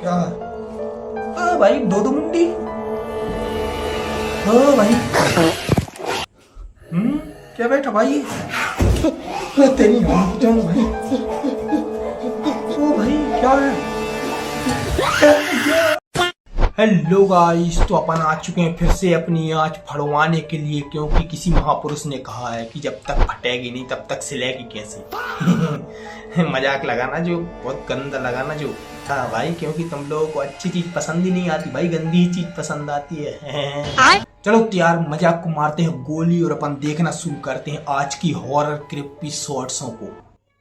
क्या भाई दो दो मुंडी। भाई क्या बैठा भाई तेरी भाई। ओ भाई क्या है। हेलो गाइस, तो अपन आ चुके हैं फिर से अपनी आँच फड़वाने के लिए, क्योंकि किसी महापुरुष ने कहा है कि जब तक फटेगी नहीं तब तक सिलेगी कैसे। मजाक लगाना जो बहुत गंदा लगाना जो। हाँ भाई, क्योंकि तुम लोगों को अच्छी चीज पसंद ही नहीं आती भाई, गंदी चीज पसंद आती है। चलो यार, मजाक को मारते हैं गोली और अपन देखना शुरू करते हैं आज की हॉरर क्रिपी शॉर्ट्सों को।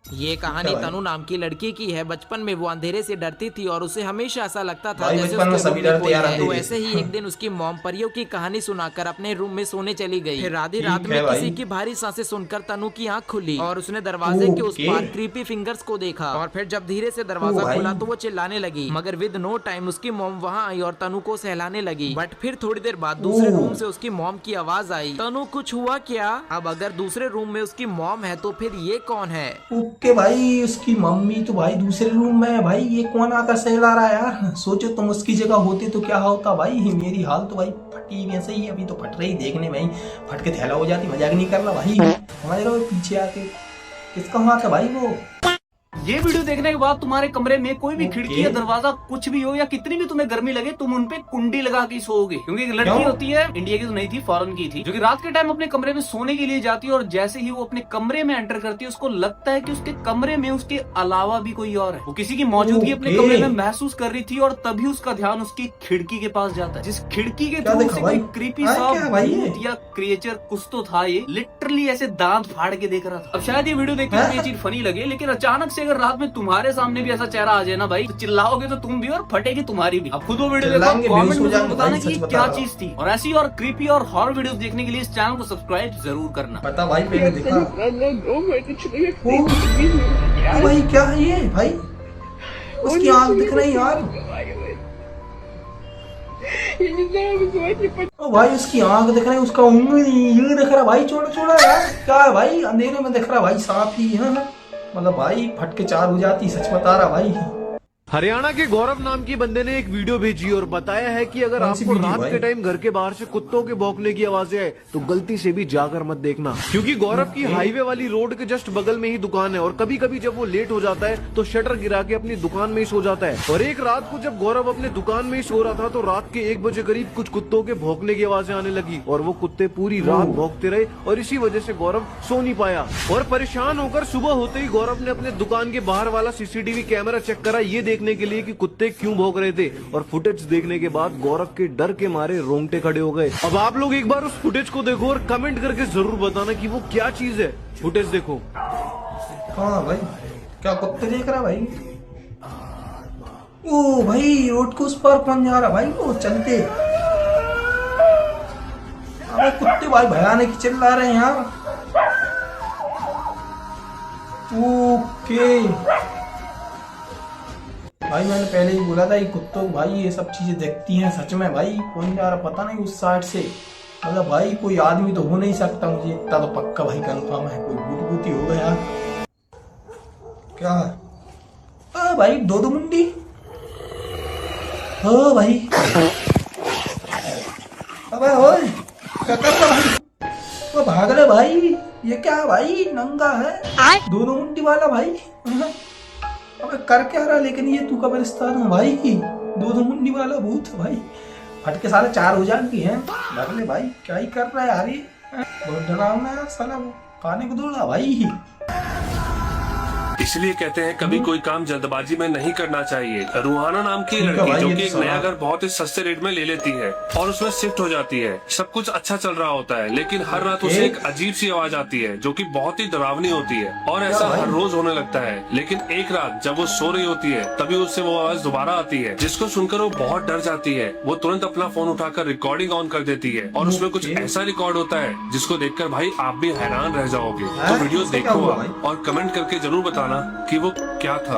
ये कहानी तनु नाम की लड़की की है। बचपन में वो अंधेरे से डरती थी और उसे हमेशा ऐसा लगता था जैसे उसके रूम में कोई है। तो ऐसे ही एक दिन उसकी मॉम परियों की कहानी सुनाकर अपने रूम में सोने चली गई। फिर आधी रात में किसी की भारी सांसें सुनकर तनु की आंख खुली और उसने दरवाजे के उस पार क्रीपी फिंगर्स को देखा। और फिर जब धीरे से दरवाजा खुला तो वो चिल्लाने लगी, मगर विद नो टाइम उसकी मॉम वहाँ आई और तनु को सहलाने लगी। बट फिर थोड़ी देर बाद दूसरे रूम से उसकी मॉम की आवाज आई, तनु कुछ हुआ क्या? अब अगर दूसरे रूम में उसकी मॉम है तो फिर ये कौन है? ओके भाई, उसकी मम्मी तो भाई दूसरे रूम में है भाई। ये कौन आकर सहला रहा है यार। सोचो तुम उसकी जगह होते तो क्या होता भाई। मेरी हाल तो भाई फटी वैसे ही, अभी तो फट रही देखने में ही फट के थैला हो जाती। मजाक नहीं कर रहा भाई। हमारे पीछे आके किसका हाथ है भाई वो। ये वीडियो देखने के बाद तुम्हारे कमरे में कोई भी खिड़की या दरवाजा कुछ भी हो या कितनी भी तुम्हें गर्मी लगे, तुम उनपे कुंडी लगा के सोओगे। क्योंकि एक लड़की होती है, इंडिया की तो नहीं थी, फॉरेन की थी, जो कि रात के टाइम अपने कमरे में सोने के लिए जाती है और जैसे ही वो अपने कमरे में एंटर करती है उसको लगता है कि उसके कमरे में उसके अलावा भी कोई और है। वो किसी की मौजूदगी अपने कमरे में महसूस कर रही थी और तभी उसका ध्यान उसकी खिड़की के पास जाता है, जिस खिड़की के थ्रू से कोई क्रीपी सा भूत या क्रिएचर कुछ तो था। ये लिटरली ऐसे दांत फाड़ के देख रहा था। अब शायद ये वीडियो देखते हुए ये चीज फनी लगे, लेकिन अचानक से अगर रात में तुम्हारे सामने भी ऐसा चेहरा आ जाए ना भाई, तो चिल्लाओगे तो तुम भी और फटेगी तुम्हारी भी। अब खुद वो वीडियो देखो, कमेंट में जरूर बताना कि क्या चीज थी। और ऐसी और क्रीपी और हॉरर वीडियोस देखने के लिए इस चैनल को सब्सक्राइब जरूर करना। पता भाई पहले देखा। भाई क्या है ये भाई, उसकी आंख दिख रही यार। ओ भाई उसकी आंख दिख रही, उसका उंगली ये दिख रहा भाई, छोटा छोटा यार। क्या है भाई, अंधेरे में दिख रहा भाई, सांप ही है। मतलब भाई फट के चार हो जाती, सच बता रहा भाई। हरियाणा के गौरव नाम की बंदे ने एक वीडियो भेजी और बताया है कि अगर आपको रात के टाइम घर के बाहर से कुत्तों के भौंकने की आवाजें आए तो गलती से भी जाकर मत देखना, क्योंकि गौरव की हाईवे वाली रोड के जस्ट बगल में ही दुकान है और कभी कभी जब वो लेट हो जाता है तो शटर गिरा के अपनी दुकान में ही सो जाता है। और एक रात को जब गौरव अपने दुकान में ही सो रहा था तो रात के 1 बजे करीब कुछ कुत्तों के भौंकने की आवाजें आने लगी और वो कुत्ते पूरी रात भौंकते रहे और इसी वजह से गौरव सो नहीं पाया। और परेशान होकर सुबह होते ही गौरव ने अपने दुकान के बाहर वाला सीसीटीवी कैमरा चेक करा, ये देखने के लिए कि कुत्ते क्यों भौंक रहे थे। और फुटेज देखने के बाद गौरव के डर के मारे रोंगटे खड़े हो गए। अब आप लोग एक बार उस फुटेज को देखो और कमेंट करके जरूर बताना कि वो क्या चीज है। फुटेज देखो। हाँ भाई, क्या कुत्ते देख रहा भाई। ओ भाई, रोड को उस पार कौन जा रहा भाई, वो चलते। अबे कुत्ते भाई भयानक चिल्ला रहे हैं यार। ओके भाई, मैंने पहले ही बोला था ये कुत्तों भाई ये सब चीजें देखती हैं सच में भाई। कौन जा रहा पता नहीं उस साइड से। मतलब भाई कोई आदमी तो हो नहीं सकता, मुझे इतना तो पक्का भाई कंफर्म है, कोई भूत भूती हो गया। क्या भाई दो दो मुंडी। हो भाई अबे ओए क्या कर रहा भाई, वो भाग रहे भाई। ये क्या है भाई, नंगा है दोनों मुंडी वाला भाई। अबे कर क्या रहा, लेकिन ये तू कब्रिस्तान है भाई, दो दो मुंडी वाला भूत भाई। फट के साले चार हो जाएंगी हैं। लग ले भाई, क्या ही कर रहा है यार ये, बहुत डरावना है साला। वो खाने को दौड़ा भाई। इसलिए कहते हैं कभी कोई काम जल्दबाजी में नहीं करना चाहिए। रूहाना नाम की लड़की जो कि एक नया घर बहुत ही सस्ते रेट में ले लेती है और उसमें शिफ्ट हो जाती है। सब कुछ अच्छा चल रहा होता है, लेकिन हर रात उसे एक अजीब सी आवाज आती है जो कि बहुत ही डरावनी होती है और ऐसा हर रोज होने लगता है। लेकिन एक रात जब वो सो रही होती है तभी उससे वो आवाज दोबारा आती है, जिसको सुनकर वो बहुत डर जाती है। वो तुरंत अपना फोन उठाकर रिकॉर्डिंग ऑन कर देती है और उसमें कुछ ऐसा रिकॉर्ड होता है जिसको देखकर भाई आप भी हैरान रह जाओगे। तो वीडियो देखो और कमेंट करके जरूर बताना कि वो क्या था।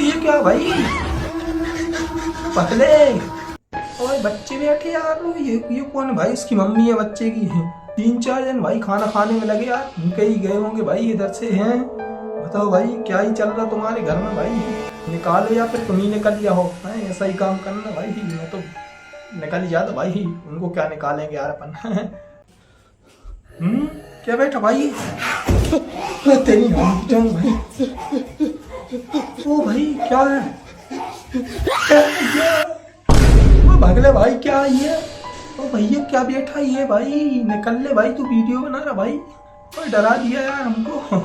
ये क्या भाई पतले। ओ ओए बच्चे बैठे यार, ये कौन है भाई? उसकी मम्मी है बच्चे की है। 3-4 जन भाई खाना खाने में लगे यार, उनके ही गए होंगे भाई, इधर से हैं। बताओ भाई क्या ही चल रहा तुम्हारे घर में भाई? निकालो या फिर तुम ही निकल लिया हो, ऐसा ही काम करना भाई। मैं तो निकल ही जाता भाई, उनको क्या निकालेंगे यार अपन। क्या बैठा भाई? तेरी भाई। ओ भाई क्या है? वो भगले भाई क्या ये? ओ भैया क्या बैठा ये भाई? निकल ले भाई, तू वीडियो बना रहा भाई। ओए डरा दिया यार हमको,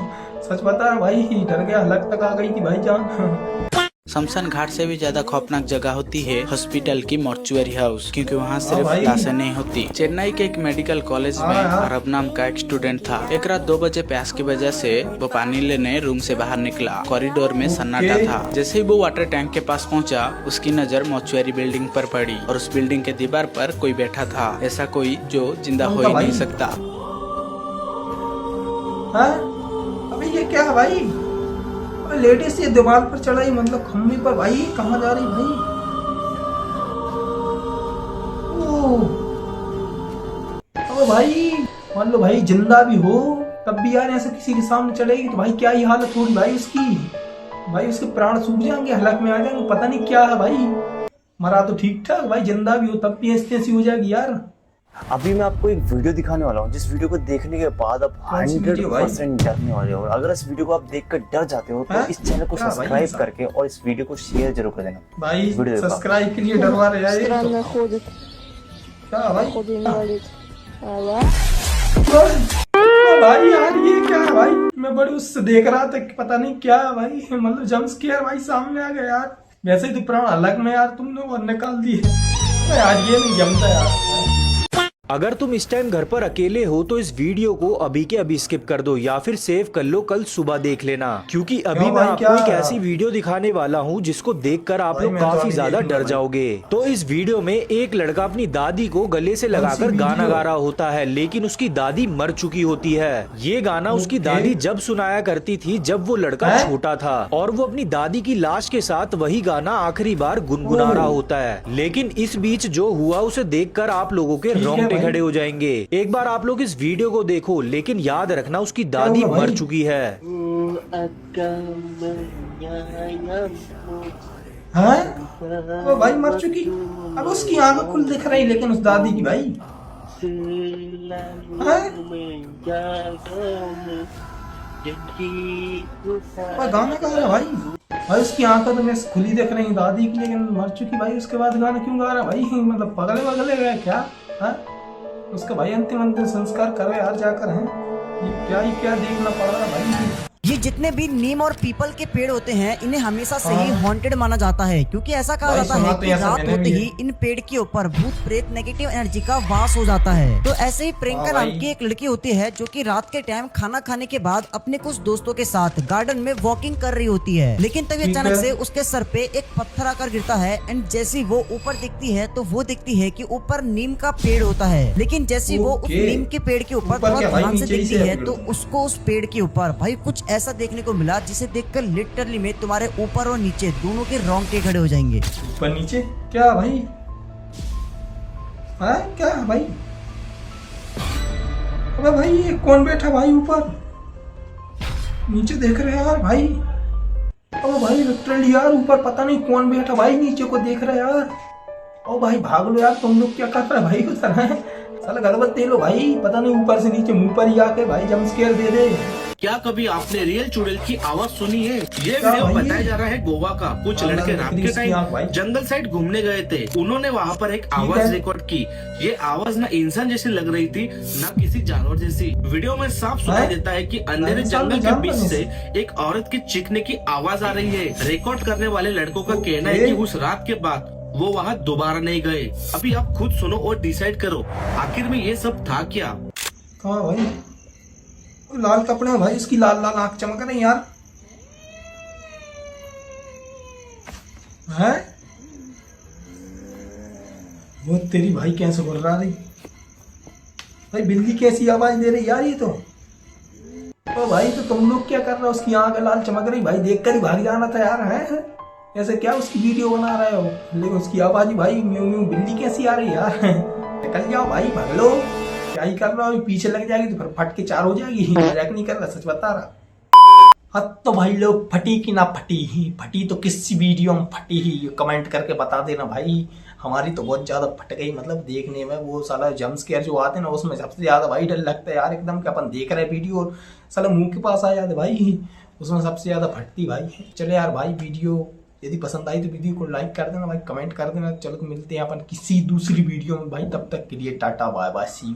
सच बता रहा भाई, डर गया, हलक तक आ गई थी भाई जान। शमशान घाट से भी ज्यादा खौफनाक जगह होती है हॉस्पिटल की मॉर्चुअरी हाउस, क्योंकि वहाँ सिर्फ लाशें नहीं होती। चेन्नई के एक मेडिकल कॉलेज में अरब नाम का एक स्टूडेंट था। एक रात 2 बजे प्यास की वजह से वो पानी लेने रूम से बाहर निकला। कॉरिडोर में सन्नाटा था। जैसे ही वो वाटर टैंक के पास पहुंचा, उसकी नजर मॉर्चुअरी बिल्डिंग पर पड़ी और उस बिल्डिंग के दीवार पर कोई बैठा था, ऐसा कोई जो जिंदा हो ही नहीं सकता। अबे ये क्या है भाई? लेडीज ये दीवार पर चढ़ाई, मतलब खम्बे पर भाई। कहाँ जा रही भाई? ओ भाई मान लो भाई जिंदा भी हो तब भी यार ऐसे किसी के सामने चढ़ेगी तो भाई क्या ही हालत होगी भाई उसकी। भाई उसके प्राण सूख जाएंगे, हलक में आ जाएंगे, पता नहीं क्या है भाई। मरा तो ठीक ठाक भाई, जिंदा भी हो तब भी ऐसी हो जाएगी यार। अभी मैं आपको एक वीडियो दिखाने वाला हूँ, जिस वीडियो को देखने के बाद आप 100% डरने वाले हो। अगर इस वीडियो को आप देखकर डर जाते हो तो इस चैनल को सब्सक्राइब करके और इस वीडियो को शेयर जरूर कर देना भाई। सब्सक्राइब के लिए डरवा रहे यार। क्या भाई यार ये क्या है भाई? मैं बड़े उससे देख रहा था, पता नहीं क्या है भाई, मतलब जंप स्केयर भाई सामने आ गया यार। वैसे ही तो प्राण अलग में यार तुमने वो निकाल दिए यार, ये नहीं जमता यार। अगर तुम इस टाइम घर पर अकेले हो तो इस वीडियो को अभी के अभी स्किप कर दो या फिर सेव कर लो, कल सुबह देख लेना, क्योंकि अभी मैं आपको एक ऐसी वीडियो दिखाने वाला हूँ जिसको देखकर आप लोग काफी ज्यादा डर जाओगे। तो इस वीडियो में एक लड़का अपनी दादी को गले से लगाकर गाना गा रहा होता है, लेकिन उसकी दादी मर चुकी होती है। ये गाना उसकी दादी जब सुनाया करती थी जब वो लड़का छोटा था, और वो अपनी दादी की लाश के साथ वही गाना आखिरी बार गुनगुना रहा होता है। लेकिन इस बीच जो हुआ उसे देखकर आप लोगों के रोंगटे खड़े हो जाएंगे। एक बार आप लोग इस वीडियो को देखो, लेकिन याद रखना उसकी दादी मर चुकी है। वो भाई मर चुकी, अब उसकी आंखें खुल दिख रही, लेकिन उस दादी की भाई गाना गा रहा भाई। भाई उसकी आंखें तो मैं खुली दिख रही दादी की, लेकिन मर चुकी भाई। उसके बाद गाना क्यों गा रहा भाई? मतलब पगले वगले गए क्या? उसका भाई अंतिम संस्कार करो यार जाकर। हैं ये क्या देखना पड़ रहा है भाई। ये जितने भी नीम और पीपल के पेड़ होते हैं इन्हें हमेशा से ही हॉन्टेड माना जाता है, क्योंकि ऐसा कहा जाता है कि रात होते ही इन पेड़ के ऊपर भूत प्रेत नेगेटिव एनर्जी का वास हो जाता है। तो ऐसे ही प्रियंका नाम की एक लड़की होती है जो कि रात के टाइम खाना खाने के बाद अपने कुछ दोस्तों के साथ गार्डन में वॉकिंग कर रही होती है, लेकिन तभी अचानक से उसके सर पे एक पत्थर आकर गिरता है। एंड जैसी वो ऊपर दिखती है तो वो दिखती है कि ऊपर नीम का पेड़ होता है, लेकिन जैसी वो उस नीम के पेड़ के ऊपर थोड़ा ध्यान से दिखती है तो उसको उस पेड़ के ऊपर भाई कुछ ऐसा देखने को मिला जिसे देखकर लिटरली में तुम्हारे ऊपर और नीचे दोनों के रोंगटे खड़े हो जाएंगे। ऊपर नीचे क्या भाई? क्या भाई? अबे भाई ये कौन बैठा भाई ऊपर? नीचे देख रहे हैं यार भाई। ओ भाई लिटरली यार ऊपर पता नहीं कौन बैठा भाई, नीचे को देख रहे यार। ओ भाई भाग लो यार, तुम लोग क्या कर रहे भाई? उधर है साला गलबत दे लो भाई, पता नहीं ऊपर से नीचे मुंह पर ही आके भाई जंप स्केयर दे दे। क्या कभी आपने रियल चुड़ैल की आवाज सुनी है? ये वीडियो बताया जा रहा है गोवा का। कुछ लड़के रात के टाइम जंगल साइड घूमने गए थे, उन्होंने वहाँ पर एक आवाज रिकॉर्ड की। ये आवाज ना इंसान जैसी लग रही थी ना किसी जानवर जैसी। वीडियो में साफ सुनाई देता है कि अंधेरे जंगल के बीच से एक औरत की चीखने की आवाज आ रही है। रिकॉर्ड करने वाले लड़कों का कहना है कि उस रात के बाद वो वहाँ दोबारा नहीं गए। अभी आप खुद सुनो और डिसाइड करो आखिर में ये सब था क्या। भाई लाल कपड़े में भाई उसकी लाल लाल आंख चमक रही यार। है वो तेरी भाई कैसे बोल रहा रही भाई? बिल्ली कैसी आवाज दे रही यार ये तो। भाई तो तुम लोग क्या कर रहे हो? उसकी आंख लाल चमक रही भाई, देखकर ही भाग जाना था यार। है ऐसे क्या उसकी वीडियो बना रहे हो? लेकिन उसकी आवाज ही भाई म्यू म्यू बिल्ली कैसी आ रही है यार। निकल जाओ भाई, भाग लो। क्या ही कर रहा हो? पीछे लग जाएगी तो फिर फट के 4 हो जाएगी। मजाक नहीं कर रहा, सच बता रहा। हाँ तो भाई लोग, फटी कि ना फटी? फटी तो किस वीडियो में फटी ही, कमेंट करके बता देना भाई। हमारी तो बहुत ज्यादा फट गई, मतलब देखने में वो साला जंप स्केयर जो आते हैं ना, उसमें सबसे ज्यादा भाई डर लगता है यार एकदम, कि अपन देख रहे वीडियो और साला मुंह के पास आ जाते भाई, उसमें सबसे ज्यादा फटती भाई। चले यार भाई, वीडियो यदि पसंद आई तो वीडियो को लाइक कर देना भाई, कमेंट कर देना। चलो तो मिलते हैं अपन किसी दूसरी वीडियो में भाई, तब तक के लिए tata bye bye, see you.